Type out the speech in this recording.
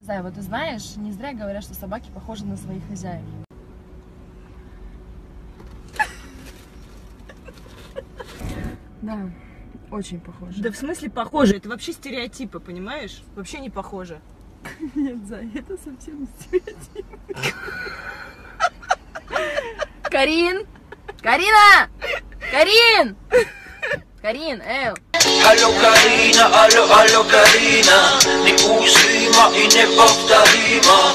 Зай, вот ты знаешь, не зря говорят, что собаки похожи на своих хозяев. Да, очень похоже. Да в смысле похоже? Это вообще стереотипы, понимаешь? Вообще не похоже. Нет, Зай, это совсем не стереотип. Карин! Карина! Карин! Карин, эй! Алло, Карина, алло, Карина, неуязвима и неповторима.